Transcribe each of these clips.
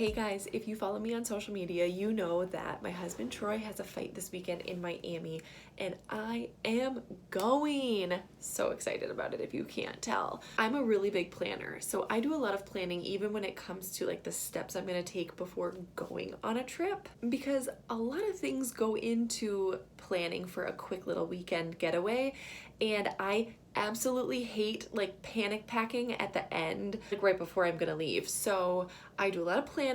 Hey guys, if you follow me on social media, you know that my husband Troy has a fight this weekend in Miami, and I am going. So excited about it if you can't tell. I'm a really big planner, so I do a lot of planning even when it comes to like the steps I'm gonna take before going on a trip, because a lot of things go into planning for a quick little weekend getaway, and I absolutely hate like panic packing at the end, like right before I'm gonna leave. So I do a lot of planning,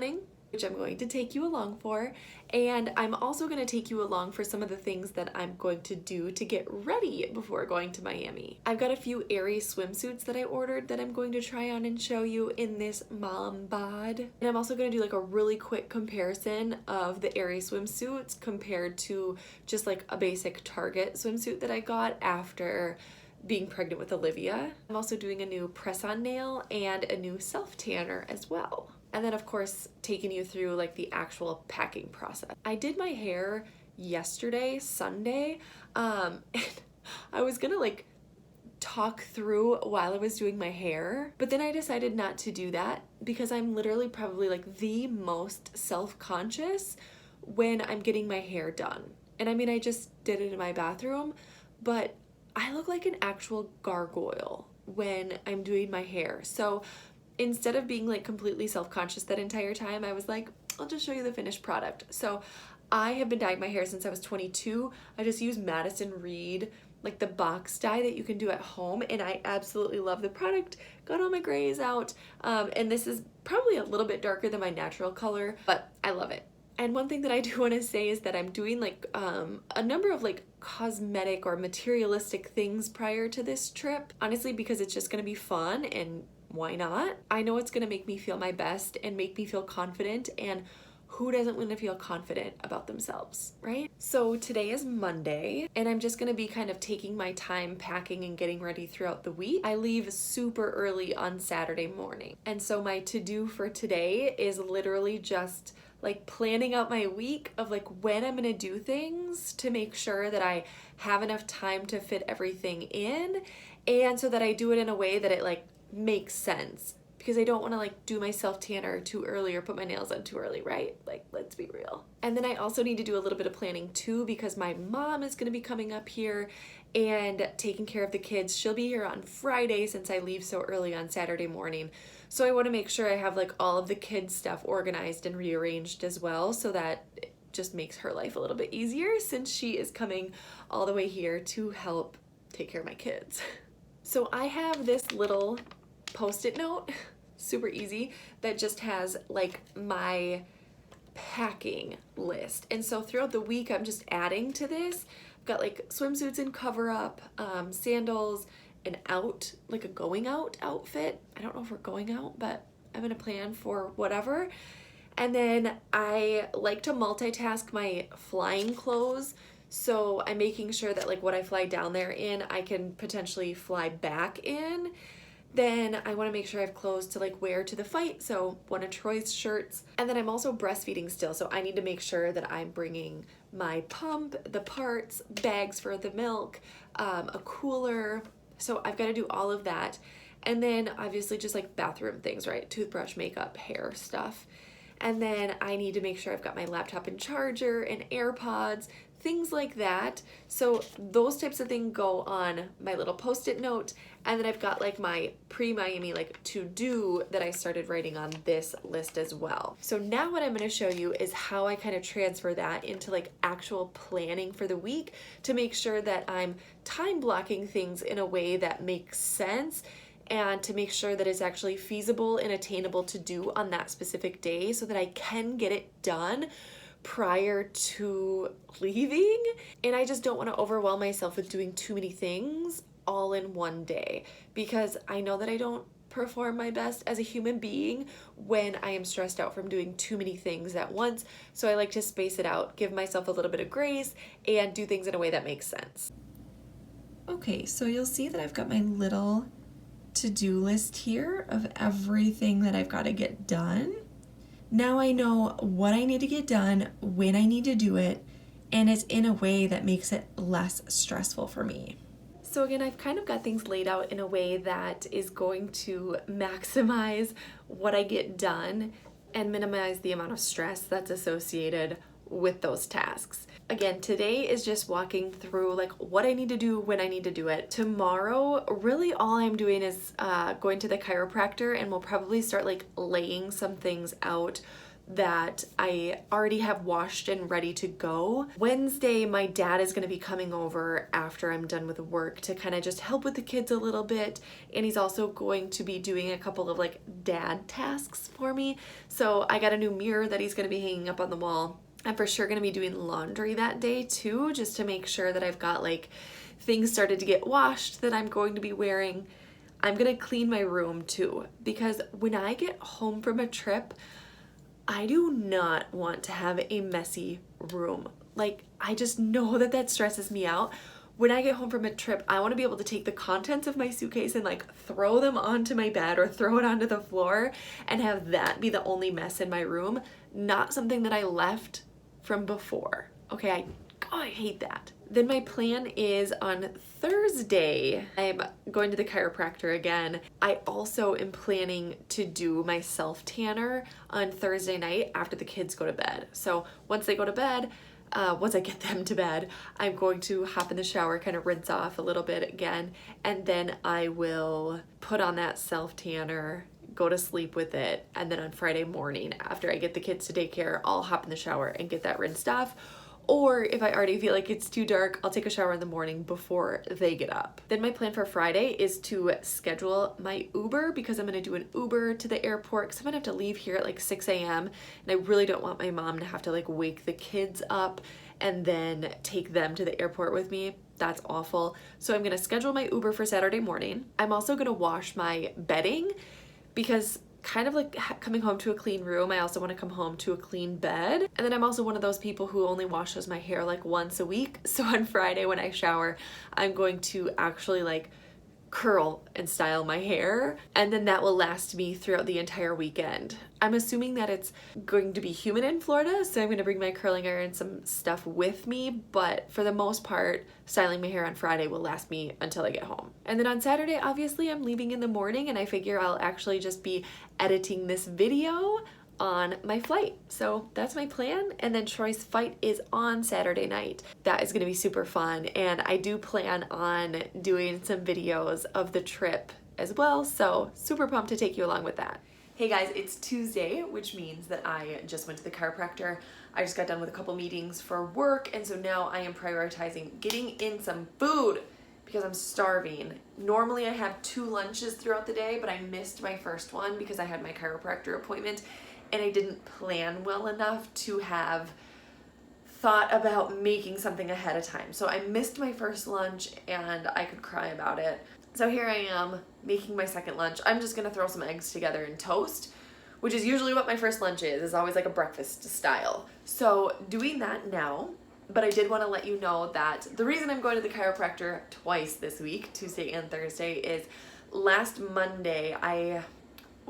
which I'm going to take you along for, and I'm also going to take you along for some of the things that I'm going to do to get ready before going to Miami. I've got a few Aerie swimsuits that I ordered that I'm going to try on and show you in this mom bod. And I'm also going to do like a really quick comparison of the Aerie swimsuits compared to just like a basic Target swimsuit that I got after being pregnant with Olivia. I'm also doing a new press-on nail and a new self-tanner as well. And then of course taking you through like the actual packing process. I did my hair yesterday, Sunday, and I was gonna like talk through while I was doing my hair, but then I decided not to do that because I'm literally probably like the most self-conscious when I'm getting my hair done. And I mean, I just did it in my bathroom, but I look like an actual gargoyle when I'm doing my hair. So instead of being like completely self-conscious that entire time, I was like, I'll just show you the finished product. So I have been dyeing my hair since I was 22. I just use Madison Reed, like the box dye that you can do at home, and I absolutely love the product. Got all my grays out, and this is probably a little bit darker than my natural color, but I love it. And one thing that I do want to say is that I'm doing like a number of like cosmetic or materialistic things prior to this trip, honestly, because it's just going to be fun, and why not? I know it's going to make me feel my best and make me feel confident, and who doesn't want to feel confident about themselves, right? So today is Monday, and I'm just going to be kind of taking my time packing and getting ready throughout the week. I leave super early on Saturday morning, and so my to-do for today is literally just like planning out my week of like when I'm gonna do things to make sure that I have enough time to fit everything in, and so that I do it in a way that it like makes sense, because I don't want to like do my self-tanner too early or put my nails on too early, right? Like, let's be real. And then I also need to do a little bit of planning too, because my mom is going to be coming up here and taking care of the kids. She'll be here on Friday since I leave so early on Saturday morning. So I want to make sure I have like all of the kids' stuff organized and rearranged as well, so that it just makes her life a little bit easier since she is coming all the way here to help take care of my kids. So I have this little Post-it note, super easy, that just has like my packing list. And so throughout the week, I'm just adding to this. I've got like swimsuits and cover up, sandals, like a going out outfit. I don't know if we're going out, but I'm gonna plan for whatever. And then I like to multitask my flying clothes. So I'm making sure that like what I fly down there in, I can potentially fly back in. Then I want to make sure I have clothes to like wear to the fight, so one of Troy's shirts. And then I'm also breastfeeding still, so I need to make sure that I'm bringing my pump, the parts, bags for the milk, a cooler. So I've got to do all of that. And then obviously just like bathroom things, right? Toothbrush, makeup, hair stuff. And then I need to make sure I've got my laptop and charger and AirPods, things like that. So those types of things go on my little Post-it note. And then I've got like my pre-Miami like to-do that I started writing on this list as well. So now what I'm going to show you is how I kind of transfer that into like actual planning for the week to make sure that I'm time blocking things in a way that makes sense, and to make sure that it's actually feasible and attainable to do on that specific day, so that I can get it done prior to leaving. And I just don't want to overwhelm myself with doing too many things all in one day, because I know that I don't perform my best as a human being when I am stressed out from doing too many things at once. So I like to space it out, give myself a little bit of grace, and do things in a way that makes sense. Okay, so you'll see that I've got my little to-do list here of everything that I've got to get done. Now I know what I need to get done, when I need to do it, and it's in a way that makes it less stressful for me. So again, I've kind of got things laid out in a way that is going to maximize what I get done and minimize the amount of stress that's associated with those tasks. Again, today is just walking through like what I need to do when I need to do it. Tomorrow, really all I'm doing is going to the chiropractor, and we'll probably start like laying some things out that I already have washed and ready to go. Wednesday, my dad is going to be coming over after I'm done with work to kind of just help with the kids a little bit, and he's also going to be doing a couple of like dad tasks for me. So I got a new mirror that he's going to be hanging up on the wall. I'm for sure going to be doing laundry that day too, just to make sure that I've got like things started to get washed that I'm going to be wearing. I'm going to clean my room too, because when I get home from a trip, I do not want to have a messy room. Like, I just know that that stresses me out. When I get home from a trip, I want to be able to take the contents of my suitcase and like throw them onto my bed or throw it onto the floor and have that be the only mess in my room, not something that I left from before. Okay, I hate that. Then my plan is on Thursday, I'm going to the chiropractor again. I also am planning to do my self-tanner on Thursday night after the kids go to bed. So once they go to bed, once I get them to bed, I'm going to hop in the shower, kind of rinse off a little bit again, and then I will put on that self-tanner, go to sleep with it, and then on Friday morning, after I get the kids to daycare, I'll hop in the shower and get that rinsed off. Or if I already feel like it's too dark, I'll take a shower in the morning before they get up. Then my plan for Friday is to schedule my Uber, because I'm gonna do an Uber to the airport, because I'm gonna have to leave here at like 6 a.m. and I really don't want my mom to have to like wake the kids up and then take them to the airport with me. That's awful. So I'm gonna schedule my Uber for Saturday morning. I'm also gonna wash my bedding, because kind of like coming home to a clean room, I also want to come home to a clean bed. And then I'm also one of those people who only washes my hair like once a week. So on Friday when I shower, I'm going to actually like curl and style my hair, and then that will last me throughout the entire weekend. I'm assuming that it's going to be humid in Florida, so I'm going to bring my curling iron and some stuff with me, but for the most part, styling my hair on Friday will last me until I get home. And then on Saturday, obviously I'm leaving in the morning, and I figure I'll actually just be editing this video on my flight. So that's my plan. And then Troy's fight is on Saturday night. That is going to be super fun, and I do plan on doing some videos of the trip as well, so super pumped to take you along with that. Hey guys, it's Tuesday, which means that I just went to the chiropractor. I just got done with a couple meetings for work, and so now I am prioritizing getting in some food because I'm starving. Normally I have 2 lunches throughout the day, but I missed my first one because I had my chiropractor appointment, and I didn't plan well enough to have thought about making something ahead of time. So I missed my first lunch and I could cry about it. So here I am making my second lunch. I'm just gonna throw some eggs together and toast, which is usually what my first lunch is always like a breakfast style. So doing that now, but I did want to let you know that the reason I'm going to the chiropractor twice this week, Tuesday and Thursday, is last Monday I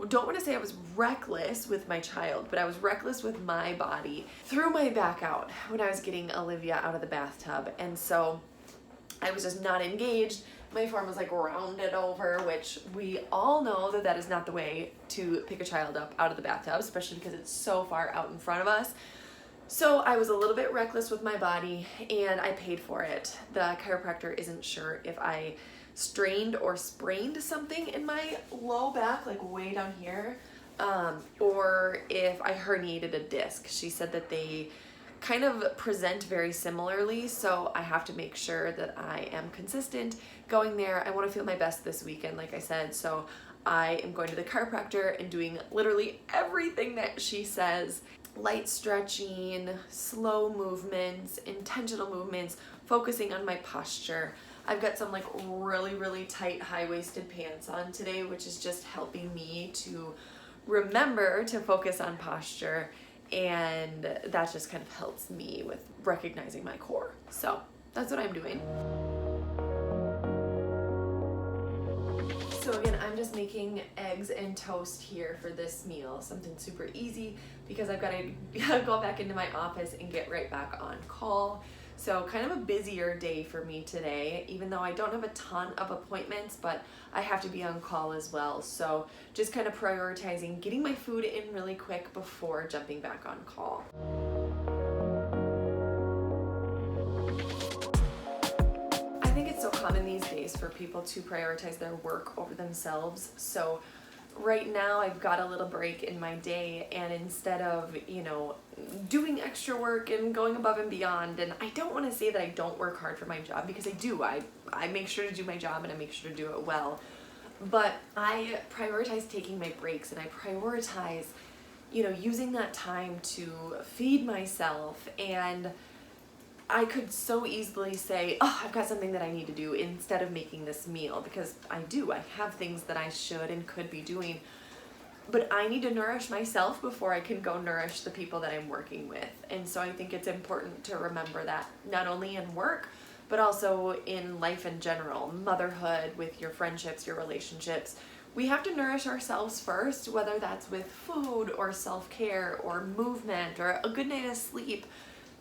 don't want to say I was reckless with my child, but I was reckless with my body. Threw my back out when I was getting Olivia out of the bathtub, and so I was just not engaged. My form was like rounded over, which we all know that that is not the way to pick a child up out of the bathtub, especially because it's so far out in front of us. So I was a little bit reckless with my body, and I paid for it. The chiropractor isn't sure if I strained or sprained something in my low back, like way down here, or if I herniated a disc. She said that they kind of present very similarly, so I have to make sure that I am consistent going there. I want to feel my best this weekend, like I said, so I am going to the chiropractor and doing literally everything that she says. Light stretching, slow movements, intentional movements, focusing on my posture. I've got some like really tight high-waisted pants on today, which is just helping me to remember to focus on posture, and that just kind of helps me with recognizing my core. So that's what I'm doing. So again, I'm just making eggs and toast here for this meal, something super easy because I've got to go back into my office and get right back on call. So kind of a busier day for me today, even though I don't have a ton of appointments, but I have to be on call as well. So just kind of prioritizing getting my food in really quick before jumping back on call. I think it's so common these days for people to prioritize their work over themselves. So right now I've got a little break in my day, and instead of, doing extra work and going above and beyond, and I don't want to say that I don't work hard for my job, because I do. I make sure to do my job and I make sure to do it well. But I prioritize taking my breaks, and I prioritize, using that time to feed myself. And I could so easily say, oh, I've got something that I need to do instead of making this meal, because I have things that I should and could be doing, but I need to nourish myself before I can go nourish the people that I'm working with. And so I think it's important to remember that, not only in work, but also in life in general, motherhood, with your friendships, your relationships. We have to nourish ourselves first, whether that's with food or self-care or movement or a good night of sleep.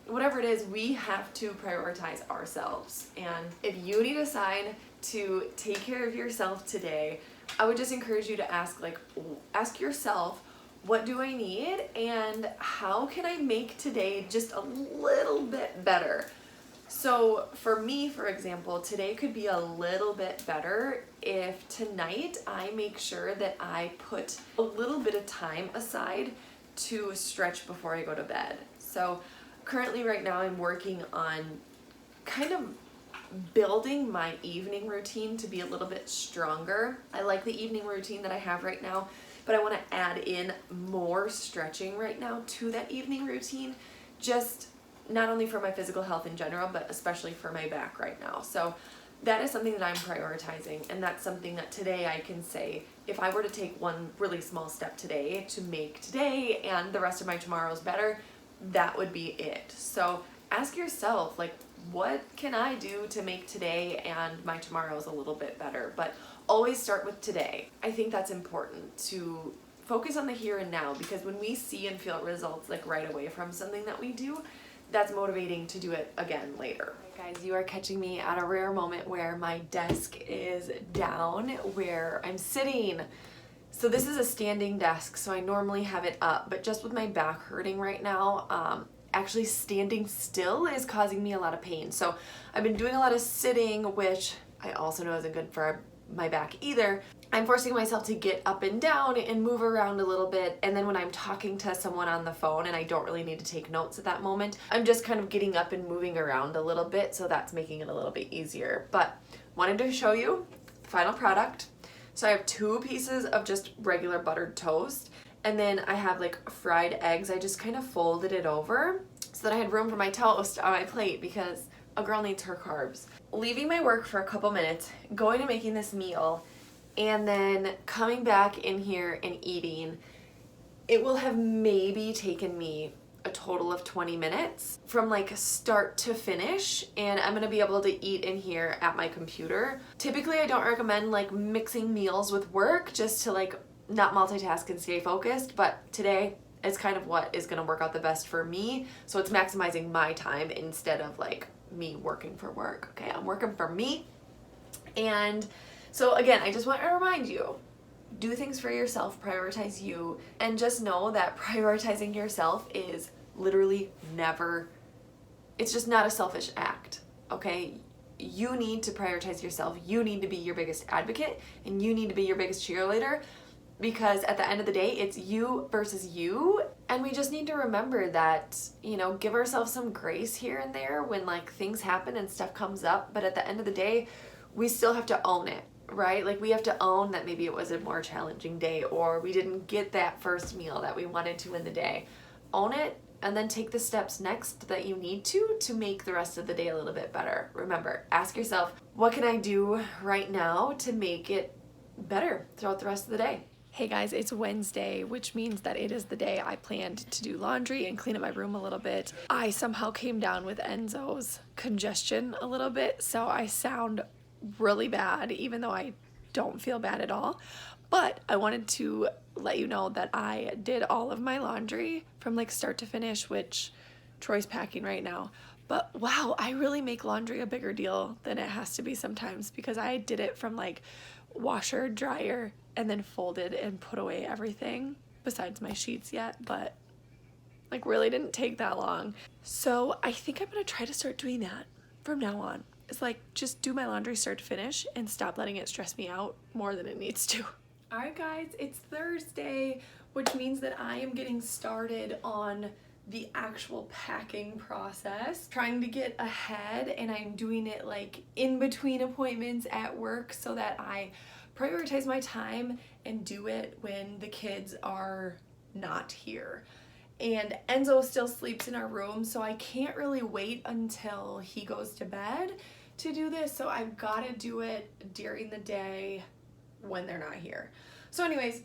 Whatever it is, we have to prioritize ourselves. And if you need a sign to take care of yourself today, I would just encourage you to ask yourself, what do I need, and how can I make today just a little bit better? So for me, for example, today could be a little bit better if tonight I make sure that I put a little bit of time aside to stretch before I go to bed. So currently right now I'm working on kind of building my evening routine to be a little bit stronger. I like the evening routine that I have right now, but I want to add in more stretching right now to that evening routine, just not only for my physical health in general, but especially for my back right now. So that is something that I'm prioritizing, and that's something that today I can say, if I were to take one really small step today to make today and the rest of my tomorrows better, that would be it. So ask yourself, what can I do to make today and my tomorrows a little bit better? But always start with today. I think that's important, to focus on the here and now, because when we see and feel results right away from something that we do, that's motivating to do it again later. Right, guys, you are catching me at a rare moment where my desk is down, where I'm sitting. So this is a standing desk, so I normally have it up, but just with my back hurting right now, actually standing still is causing me a lot of pain. So I've been doing a lot of sitting, which I also know isn't good for my back either. I'm forcing myself to get up and down and move around a little bit, and then when I'm talking to someone on the phone and I don't really need to take notes at that moment, I'm just kind of getting up and moving around a little bit, so that's making it a little bit easier. But wanted to show you the final product. So I have 2 pieces of just regular buttered toast, and then I have fried eggs. I just kind of folded it over so that I had room for my toast on my plate, because a girl needs her carbs. Leaving my work for a couple minutes, going and making this meal, and then coming back in here and eating, it will have maybe taken me a total of 20 minutes from start to finish, and I'm gonna be able to eat in here at my computer. Typically I don't recommend mixing meals with work, just to not multitask and stay focused, but today it's kind of what is gonna work out the best for me, so it's maximizing my time instead of me working for work. Okay, I'm working for me. And so again, I just want to remind you, do things for yourself, prioritize you, and just know that prioritizing yourself is literally never, it's just not a selfish act, okay? You need to prioritize yourself. You need to be your biggest advocate, and you need to be your biggest cheerleader, because at the end of the day, it's you versus you. And we just need to remember that, give ourselves some grace here and there when things happen and stuff comes up, but at the end of the day, we still have to own it, right? We have to own that maybe it was a more challenging day, or we didn't get that first meal that we wanted to in the day. Own it, and then take the steps next that you need to make the rest of the day a little bit better. Remember, ask yourself, what can I do right now to make it better throughout the rest of the day? Hey guys, it's Wednesday, which means that it is the day I planned to do laundry and clean up my room a little bit. I somehow came down with Enzo's congestion a little bit, so I sound really bad, even though I don't feel bad at all. But I wanted to let you know that I did all of my laundry from start to finish, which Troy's packing right now. But wow, I really make laundry a bigger deal than it has to be sometimes, because I did it from like washer, dryer, and then folded and put away everything besides my sheets yet, but like really didn't take that long. So I think I'm gonna try to start doing that from now on. It's like just do my laundry start to finish and stop letting it stress me out more than it needs to. All right guys, it's Thursday, which means that I am getting started on the actual packing process, trying to get ahead, and I'm doing it like in between appointments at work so that I prioritize my time and do it when the kids are not here. And Enzo still sleeps in our room, so I can't really wait until he goes to bed to do this, so I've got to do it during the day when they're not here. So anyways,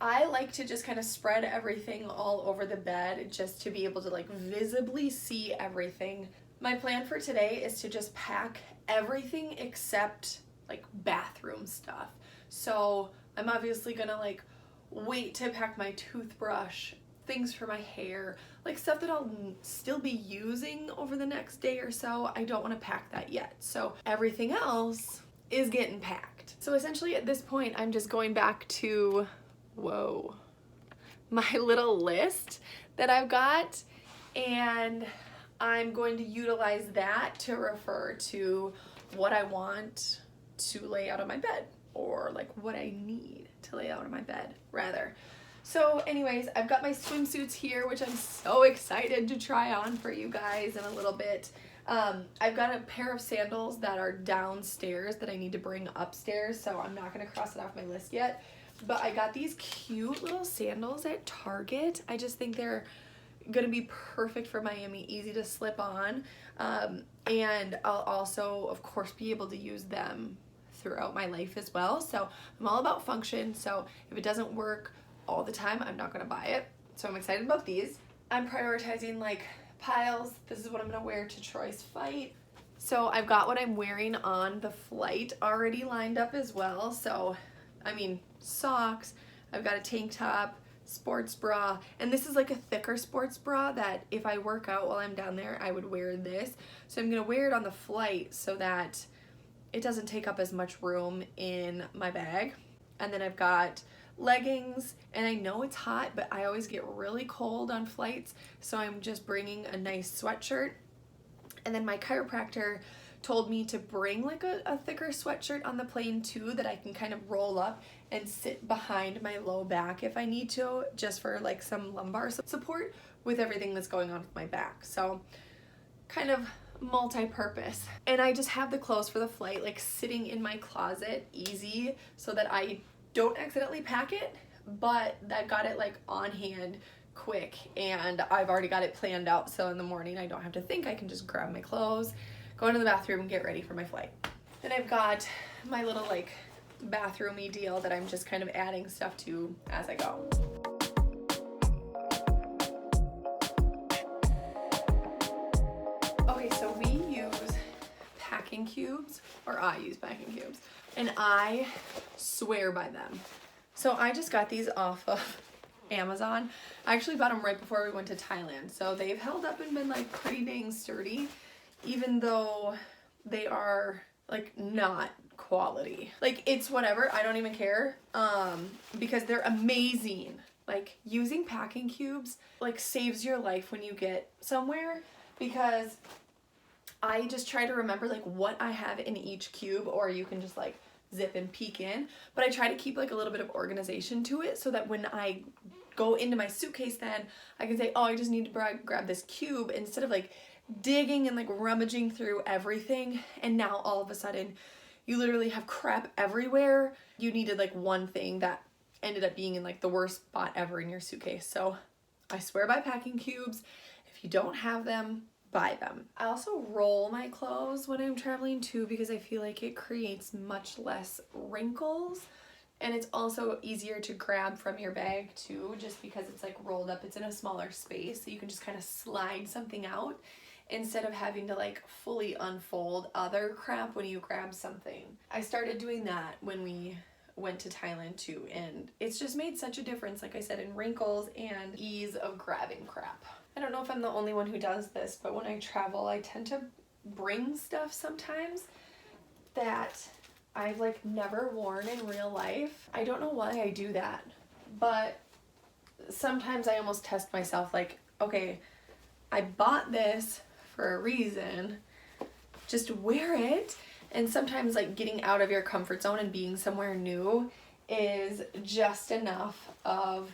I like to just kind of spread everything all over the bed just to be able to like visibly see everything. My plan for today is to just pack everything except like bathroom stuff. So I'm obviously gonna like wait to pack my toothbrush, things for my hair, like stuff that I'll still be using over the next day or so. I don't want to pack that yet. So everything else is getting packed. So essentially at this point, I'm just going back to my little list that I've got, and I'm going to utilize that to refer to what I want to lay out on my bed, or like what I need to lay out on my bed rather. So anyways, I've got my swimsuits here, which I'm so excited to try on for you guys in a little bit. I've got a pair of sandals that are downstairs that I need to bring upstairs, so I'm not going to cross it off my list yet. But I got these cute little sandals at Target. I just think they're going to be perfect for Miami, easy to slip on. And I'll also, of course, be able to use them throughout my life as well. So I'm all about function, so if it doesn't work all the time, I'm not going to buy it. So I'm excited about these. I'm prioritizing like piles. This is what I'm going to wear to Troy's flight. So I've got what I'm wearing on the flight already lined up as well. So, I mean, socks, I've got a tank top, sports bra, and this is like a thicker sports bra that if I work out while I'm down there, I would wear this. So I'm going to wear it on the flight so that it doesn't take up as much room in my bag. And then I've got leggings, and I know it's hot, but I always get really cold on flights, so I'm just bringing a nice sweatshirt. And then my chiropractor told me to bring like a thicker sweatshirt on the plane too, that I can kind of roll up and sit behind my low back if I need to, just for like some lumbar support with everything that's going on with my back. So kind of multi-purpose. And I just have the clothes for the flight like sitting in my closet easy so that I don't accidentally pack it, but I've got it like on hand quick, and I've already got it planned out, so in the morning I don't have to think. I can just grab my clothes, go into the bathroom, and get ready for my flight. Then I've got my little like bathroomy deal that I'm just kind of adding stuff to as I go. Okay, so we use packing cubes, or I use packing cubes, and I swear by them. So I just got these off of Amazon. I actually bought them right before we went to Thailand, so they've held up and been like pretty dang sturdy, even though they are like not quality. Like it's whatever, I don't even care, because they're amazing. Like using packing cubes like saves your life when you get somewhere, because I just try to remember like what I have in each cube, or you can just like zip and peek in, but I try to keep like a little bit of organization to it so that when I go into my suitcase, then I can say, oh, I just need to grab this cube, instead of like digging and like rummaging through everything, and now all of a sudden you literally have crap everywhere. You needed like one thing that ended up being in like the worst spot ever in your suitcase. So I swear by packing cubes. If you don't have them, buy them. I also roll my clothes when I'm traveling too, because I feel like it creates much less wrinkles, and it's also easier to grab from your bag too, just because it's like rolled up, it's in a smaller space, so you can just kind of slide something out instead of having to like fully unfold other crap when you grab something. I started doing that when we went to Thailand too, and it's just made such a difference, like I said, in wrinkles and ease of grabbing crap. I don't know if I'm the only one who does this, but when I travel, I tend to bring stuff sometimes that I've like never worn in real life. I don't know why I do that, but sometimes I almost test myself like, okay, I bought this for a reason, just wear it. And sometimes like getting out of your comfort zone and being somewhere new is just enough of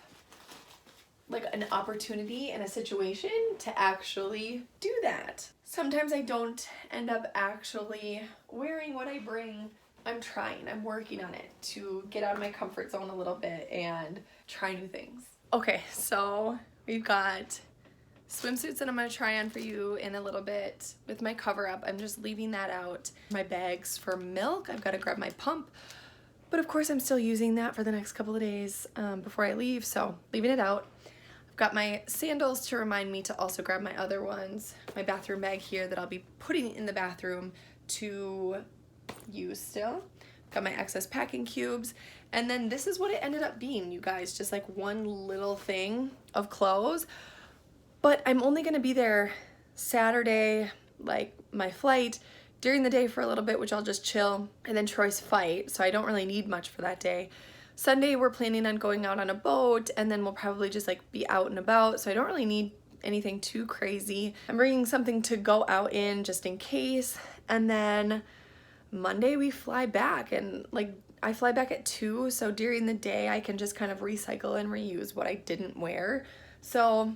like an opportunity in a situation to actually do that. Sometimes I don't end up actually wearing what I bring. I'm trying, I'm working on it to get out of my comfort zone a little bit and try new things. Okay, so we've got swimsuits that I'm gonna try on for you in a little bit with my cover up. I'm just leaving that out. My bags for milk, I've gotta grab my pump, but of course I'm still using that for the next couple of days before I leave, so leaving it out. I've got my sandals to remind me to also grab my other ones. My bathroom bag here that I'll be putting in the bathroom to use still. Got my excess packing cubes. And then this is what it ended up being, you guys, just like one little thing of clothes. But I'm only gonna be there Saturday, like my flight, during the day for a little bit, which I'll just chill, and then Troy's fight, so I don't really need much for that day. Sunday, we're planning on going out on a boat, and then we'll probably just like be out and about, so I don't really need anything too crazy. I'm bringing something to go out in just in case, and then Monday we fly back, and like I fly back at 2, so during the day I can just kind of recycle and reuse what I didn't wear. So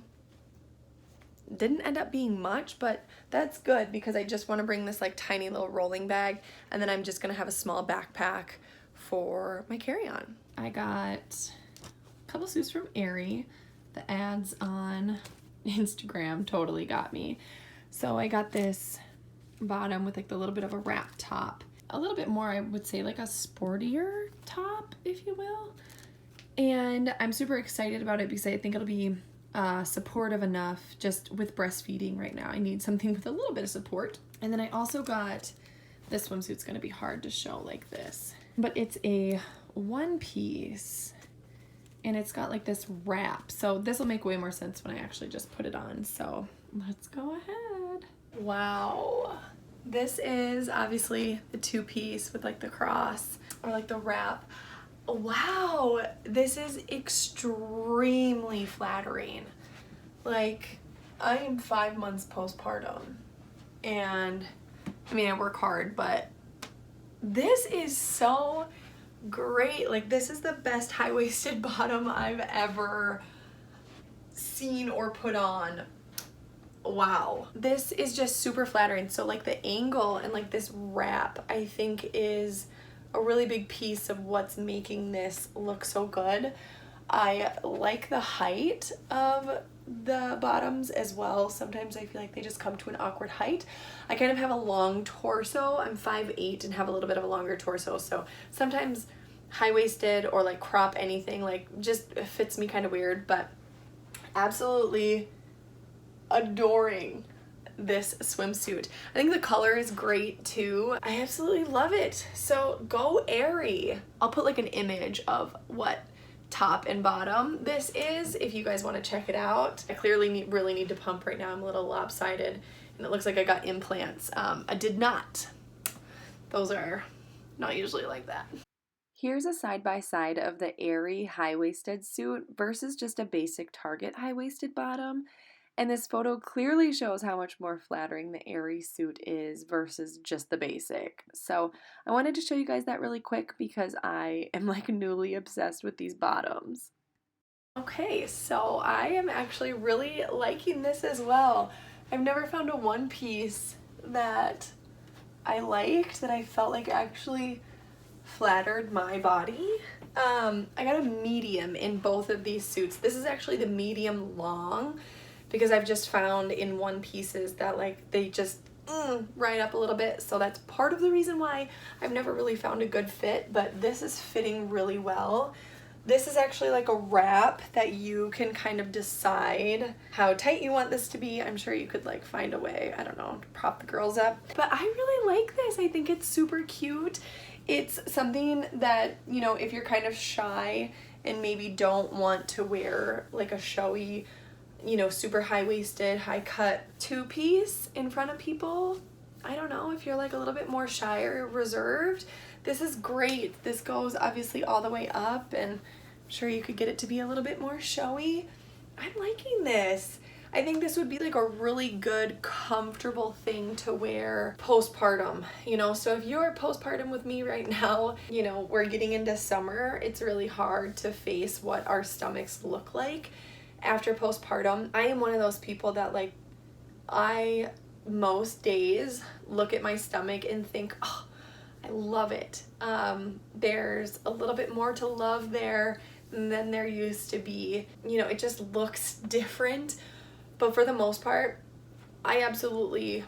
didn't end up being much, but that's good because I just want to bring this like tiny little rolling bag, and then I'm just gonna have a small backpack for my carry-on. I got a couple suits from Aerie. The ads on Instagram totally got me. So I got this bottom with like the little bit of a wrap top, a little bit more, I would say like a sportier top, if you will. And I'm super excited about it because I think it'll be supportive enough just with breastfeeding right now. I need something with a little bit of support. And then I also got, this swimsuit's gonna be hard to show like this, but it's a one piece and it's got like this wrap. So this will make way more sense when I actually just put it on. So let's go ahead. Wow. This is obviously the two-piece with like the cross or like the wrap. Wow, this is extremely flattering. Like, I am 5 months postpartum, and I mean, I work hard, but this is so great. Like, this is the best high-waisted bottom I've ever seen or put on. Wow, this is just super flattering. So like the angle and like this wrap, I think is a really big piece of what's making this look so good. I like the height of the bottoms as well. Sometimes I feel like they just come to an awkward height. I kind of have a long torso. I'm 5'8" and have a little bit of a longer torso, so sometimes high-waisted or like crop anything like just fits me kind of weird, but absolutely adoring this swimsuit. I think the color is great too. I absolutely love it. So go Aerie. I'll put like an image of what top and bottom this is if you guys want to check it out. I clearly really need to pump right now. I'm a little lopsided and it looks like I got implants. I did not. Those are not usually like that. Here's a side-by-side of the Aerie high-waisted suit versus just a basic Target high-waisted bottom. And this photo clearly shows how much more flattering the Aerie suit is versus just the basic. So I wanted to show you guys that really quick because I am like newly obsessed with these bottoms. Okay, so I am actually really liking this as well. I've never found a one piece that I liked, that I felt like actually flattered my body. I got a medium in both of these suits. This is actually the medium long, because I've just found in one pieces that like they just ride up a little bit, so that's part of the reason why I've never really found a good fit, but this is fitting really well. This is actually like a wrap that you can kind of decide how tight you want this to be. I'm sure you could like find a way, I don't know, to prop the girls up, but I really like this. I think it's super cute. It's something that, you know, if you're kind of shy and maybe don't want to wear like a showy, you know, super high-waisted, high-cut two-piece in front of people. I don't know if you're like a little bit more shy or reserved. This is great. This goes obviously all the way up, and I'm sure you could get it to be a little bit more showy. I'm liking this. I think this would be like a really good, comfortable thing to wear postpartum, you know? So if you're postpartum with me right now, you know, we're getting into summer, it's really hard to face what our stomachs look like after postpartum. I am one of those people that like, I most days look at my stomach and think, oh, I love it. There's a little bit more to love there than there used to be. You know, it just looks different. But for the most part, I absolutely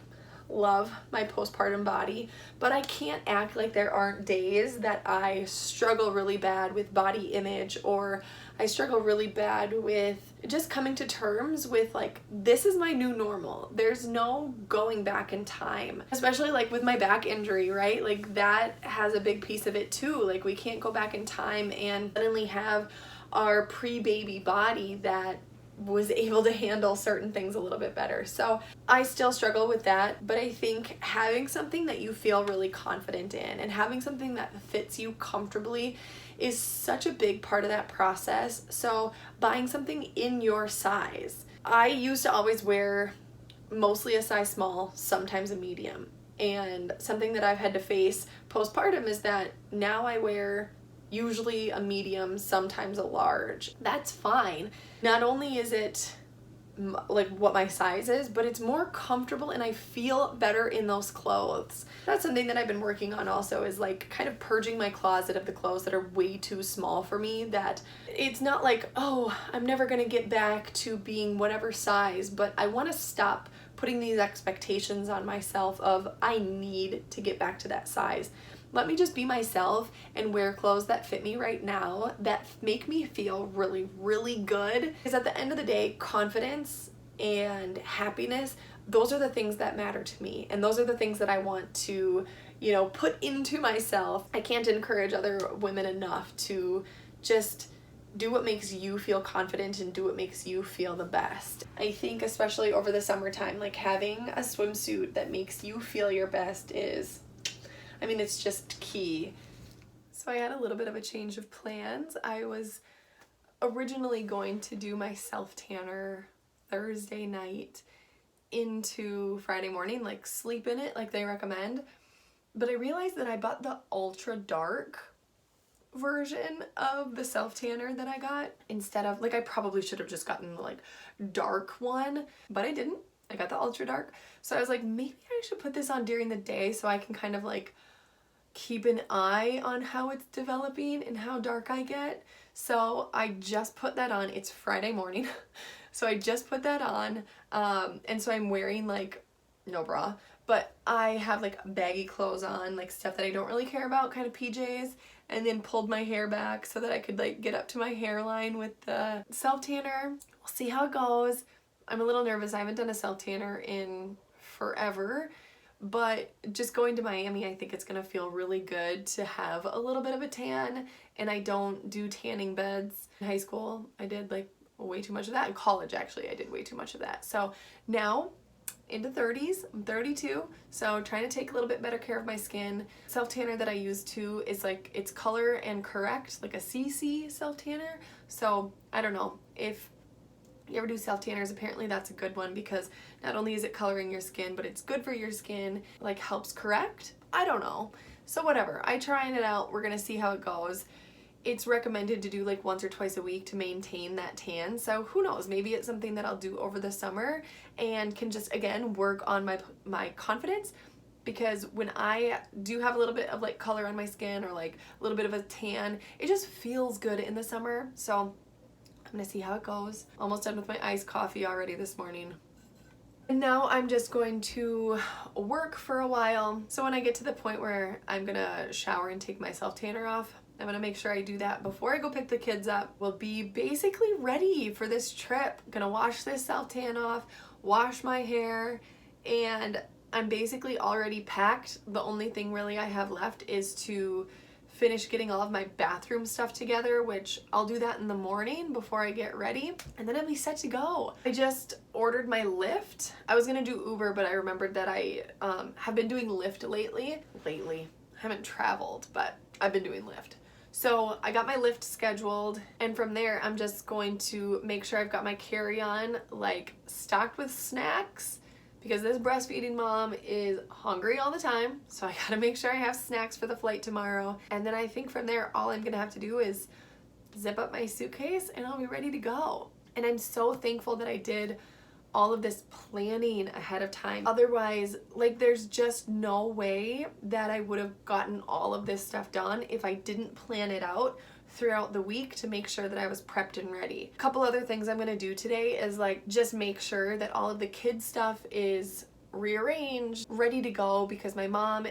love my postpartum body, but I can't act like there aren't days that I struggle really bad with body image, or I struggle really bad with just coming to terms with like, this is my new normal. There's no going back in time, especially like with my back injury, right? Like that has a big piece of it too. Like we can't go back in time and suddenly have our pre-baby body that was able to handle certain things a little bit better. So I still struggle with that, but I think having something that you feel really confident in and having something that fits you comfortably is such a big part of that process. So buying something in your size. I used to always wear mostly a size small, sometimes a medium. And something that I've had to face postpartum is that now I wear usually a medium, sometimes a large. That's fine. Not only is it like what my size is, but it's more comfortable and I feel better in those clothes. That's something that I've been working on also, is like kind of purging my closet of the clothes that are way too small for me, that it's not like, oh, I'm never gonna get back to being whatever size, but I want to stop putting these expectations on myself of I need to get back to that size. Let me just be myself and wear clothes that fit me right now, that make me feel really, really good. Because at the end of the day, confidence and happiness, those are the things that matter to me. And those are the things that I want to, you know, put into myself. I can't encourage other women enough to just do what makes you feel confident and do what makes you feel the best. I think especially over the summertime, like having a swimsuit that makes you feel your best is, I mean, it's just key. So I had a little bit of a change of plans. I was originally going to do my self-tanner Thursday night into Friday morning, like sleep in it like they recommend. But I realized that I bought the ultra dark version of the self-tanner that I got instead of, like, I probably should have just gotten the like dark one, but I didn't. I got the ultra dark. So I was like, maybe I should put this on during the day so I can kind of like keep an eye on how it's developing and how dark I get. So I just put that on. It's Friday morning. So I just put that on. And so I'm wearing like no bra, but I have like baggy clothes on, like stuff that I don't really care about, kind of PJs, and then pulled my hair back so that I could like get up to my hairline with the self-tanner. We'll see how it goes. I'm a little nervous. I haven't done a self-tanner in forever, but just going to Miami, I think it's gonna feel really good to have a little bit of a tan. And I don't do tanning beds. In high school, I did like way too much of that. In college, actually, I did way too much of that. So now, into 30s, I'm 32, so trying to take a little bit better care of my skin. Self-tanner that I use too is like, it's color and correct, like a CC self-tanner. So I don't know, if you ever do self-tanners, apparently that's a good one, because not only is it coloring your skin, but it's good for your skin, like helps correct. I don't know. So whatever, I trying it out. We're gonna see how it goes. It's recommended to do like once or twice a week to maintain that tan. So who knows, maybe it's something that I'll do over the summer and can just, again, work on my confidence. Because when I do have a little bit of like color on my skin or like a little bit of a tan, it just feels good in the summer. So I'm gonna see how it goes. Almost done with my iced coffee already this morning. And now I'm just going to work for a while. So when I get to the point where I'm gonna shower and take my self-tanner off, I'm gonna make sure I do that before I go pick the kids up. We'll be basically ready for this trip. I'm gonna wash this self-tan off, wash my hair, and I'm basically already packed. The only thing really I have left is to finish getting all of my bathroom stuff together, which I'll do that in the morning before I get ready, and then I'll be set to go. I just ordered my Lyft. I was gonna do Uber, but I remembered that I have been doing Lyft lately. I haven't traveled, but I've been doing Lyft. So I got my Lyft scheduled, and from there I'm just going to make sure I've got my carry-on like stocked with snacks, because this breastfeeding mom is hungry all the time, so I gotta make sure I have snacks for the flight tomorrow. And then I think from there all I'm gonna have to do is zip up my suitcase and I'll be ready to go. And I'm so thankful that I did all of this planning ahead of time. Otherwise, like, there's just no way that I would have gotten all of this stuff done if I didn't plan it out throughout the week to make sure that I was prepped and ready. A couple other things I'm gonna do today is like just make sure that all of the kids stuff is rearranged, ready to go, because my mom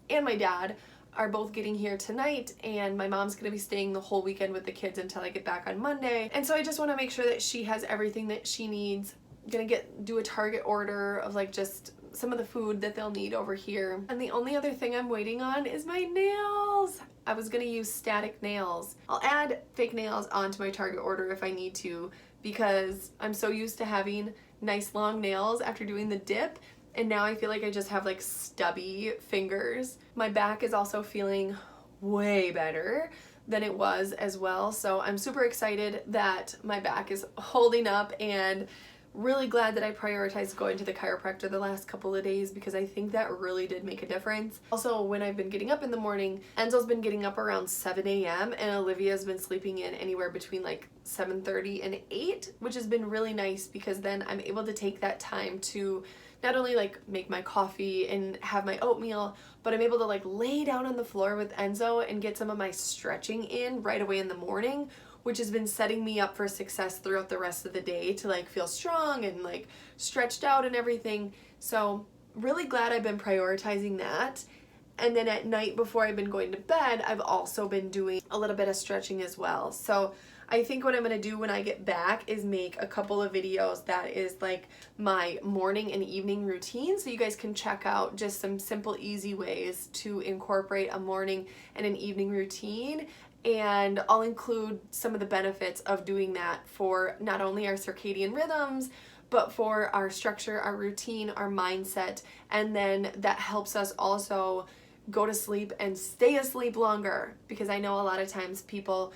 and my dad are both getting here tonight, and my mom's gonna be staying the whole weekend with the kids until I get back on Monday. And so I just wanna make sure that she has everything that she needs. I'm gonna do a Target order of like just some of the food that they'll need over here. And the only other thing I'm waiting on is my nails. I was gonna use static nails. I'll add fake nails onto my Target order if I need to, because I'm so used to having nice long nails after doing the dip, and now I feel like I just have like stubby fingers. My back is also feeling way better than it was as well, so I'm super excited that my back is holding up, and really glad that I prioritized going to the chiropractor the last couple of days, because I think that really did make a difference. Also, when I've been getting up in the morning, Enzo's been getting up around 7 a.m. and Olivia's been sleeping in anywhere between like 7:30 and 8, which has been really nice, because then I'm able to take that time to not only like make my coffee and have my oatmeal, but I'm able to like lay down on the floor with Enzo and get some of my stretching in right away in the morning, which has been setting me up for success throughout the rest of the day to like feel strong and like stretched out and everything. So really glad I've been prioritizing that. And then at night before I've been going to bed, I've also been doing a little bit of stretching as well. So I think what I'm gonna do when I get back is make a couple of videos that is like my morning and evening routine, so you guys can check out just some simple, easy ways to incorporate a morning and an evening routine. And I'll include some of the benefits of doing that for not only our circadian rhythms, but for our structure, our routine, our mindset, and then that helps us also go to sleep and stay asleep longer, because I know a lot of times people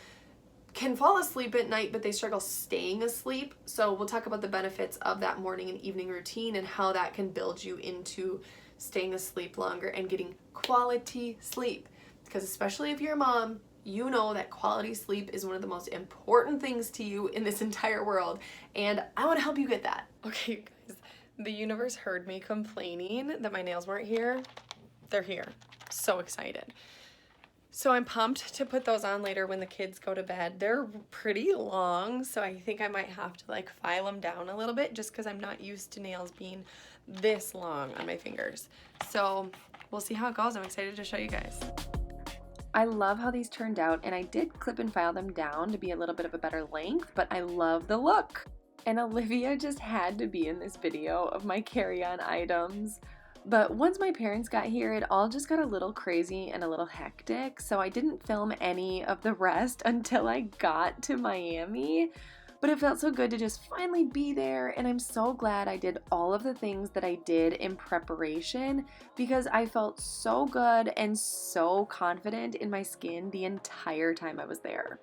can fall asleep at night, but they struggle staying asleep. So we'll talk about the benefits of that morning and evening routine and how that can build you into staying asleep longer and getting quality sleep, because especially if you're a mom, you know that quality sleep is one of the most important things to you in this entire world, and I want to help you get that. Okay, guys, the universe heard me complaining that my nails weren't here. They're here. So excited. So I'm pumped to put those on later when the kids go to bed. They're pretty long, so I think I might have to like file them down a little bit, just because I'm not used to nails being this long on my fingers. So we'll see how it goes. I'm excited to show you guys. I love how these turned out, and I did clip and file them down to be a little bit of a better length, but I love the look. And Olivia just had to be in this video of my carry-on items. But once my parents got here, it all just got a little crazy and a little hectic, so I didn't film any of the rest until I got to Miami. But it felt so good to just finally be there, and I'm so glad I did all of the things that I did in preparation, because I felt so good and so confident in my skin the entire time I was there.